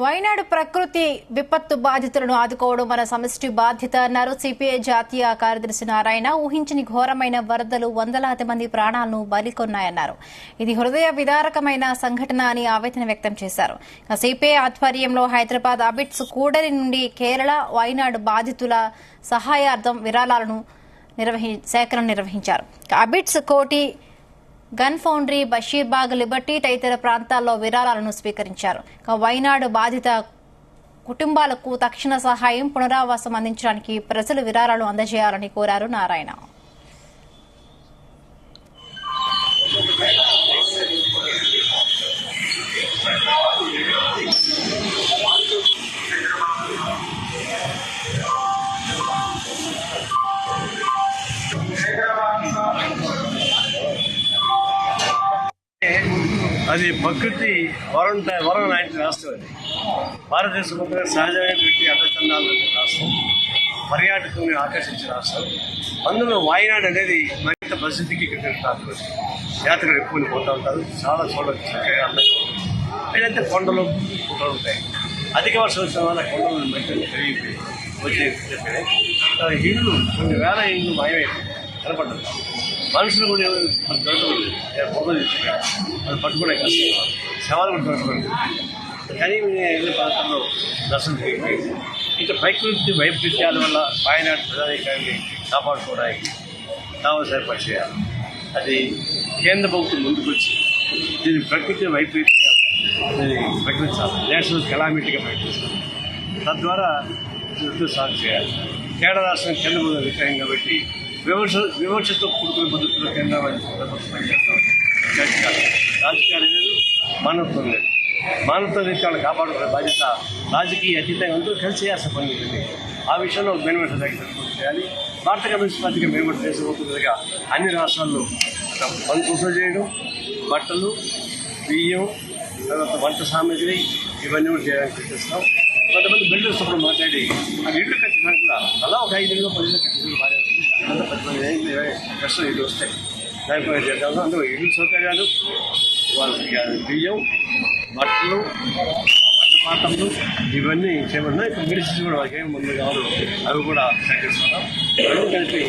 వైనాడు ప్రకృతి విపత్తు బాధితులను ఆదుకోవడం మన సమిష్టి బాధ్యత అన్నారు సిపిఐ జాతీయ కార్యదర్శి నారాయణ. ఊహించని ఘోరమైన వరదలు వందలాది మంది ప్రాణాలను బలికొన్నాయన్నారు. ఇది హృదయ విదారకమైన సంఘటన అని ఆవేదన వ్యక్తం చేశారు. సిపిఐ ఆధ్వర్యంలో హైదరాబాద్ అబిడ్స్ కూడలి నుండి కేరళ వైనాడు బాధితుల సహాయార్థం విరాళాలను సేకరణ నిర్వహించారు. అబిడ్స్ కోటి గన్ ఫౌండరీ, బషీర్బాగ్, లిబర్టీ తదితర ప్రాంతాల్లో విరాళాలను స్వీకరించారు. వైనాడు బాధిత కుటుంబాలకు తక్షణ సహాయం, పునరావాసం అందించడానికి ప్రజలు విరాళాలు అందజేయాలని కోరారు నారాయణ. అది ప్రకృతి వరం లాంటి రాష్ట్రం. అది భారతదేశంలో సహజమైనటువంటి అడ్డచందాలు రాష్ట్రం, పర్యాటకులను ఆకర్షించిన రాష్ట్రం. అందులో వాయనాడు అనేది మరింత ప్రసిద్ధికి రాష్ట్రం. యాత్రికులు ఎక్కువ పోతూ ఉంటారు. చాలా చూడవచ్చు, చక్కగా అందంగా ఉంటుంది. ఏదంటే కొండలు గుట్టలు ఉంటాయి. అధిక వర్షం వచ్చిన వల్ల కొండలు మధ్యలో పెరిగి వచ్చే ఇళ్ళు కొన్ని వేల ఇళ్ళు మాయమైపోయి కనపడ్డారు. మనుషులు కూడా పొగలు అది పట్టుకునే కష్టం, శవాలు కూడా పట్టుకోండి. కానీ వెళ్ళే ప్రాంతంలో దర్శనం జరిగింది. ఇక ప్రకృతి వైపరీత్యాల వల్ల వాయనాడు ప్రజానీకాన్ని కాపాడుకోవడానికి కావాల్సిన ఏర్పాటు చేయాలి. అది కేంద్ర ప్రభుత్వం ముందుకొచ్చి దీన్ని ప్రకృతి వైపరీత్యంగా ప్రకటించాలి, నేషనల్ కెలామిటీగా ప్రకటించాలి. తద్వారా సాగు చేయాలి. కేరళ రాష్ట్రం కేంద్ర ప్రభుత్వం విగ్రహం కాబట్టి విమర్శతో కూడుకున్న పద్ధతిలో కేంద్ర రాజకీయాలు లేదు, మానవత్వం లేదు. మానవత్వం లేదు, వాళ్ళని కాపాడుకునే బాధ్యత రాజకీయ అతీతంగా ఉంటూ కలిసి చేయాల్సిన పని ఉంటుంది. ఆ విషయంలో మేనిఫెస్టో పూర్తి చేయాలి. భారత కమ్యూనిస్ట్ పార్టీగా మేనిఫెస్టో చేసిపోతుందిగా అన్ని రాష్ట్రాల్లో పని సూచన చేయడం, బట్టలు, బియ్యం, తర్వాత వంట సామాగ్రి ఇవన్నీ కూడా చేయడానికి ప్రయత్నిస్తాం. కొంతమంది బిల్డర్స్ కూడా మాట్లాడి ఆ ఇళ్ళు కట్టడానికి కూడా అలా ఒక 5 ఇళ్ళు 10 ఇళ్ళు కట్టించడం బాగా ఉంటుంది. అంతా 10 కష్టం ఇళ్ళు వస్తాయి. దానిపై చేద్దాం. అందులో ఇళ్ళు సౌకర్యాలు, వాళ్ళకి బియ్యం, బట్టలు, వంట పాత్రలు ఇవన్నీ చేయమన్నా. ఇప్పుడు మెడిసిన్స్ కూడా వాళ్ళకి ఏమి ముందు కావాలో అవి కూడా సేకరిస్తున్నాం. అన్నీ కలిపి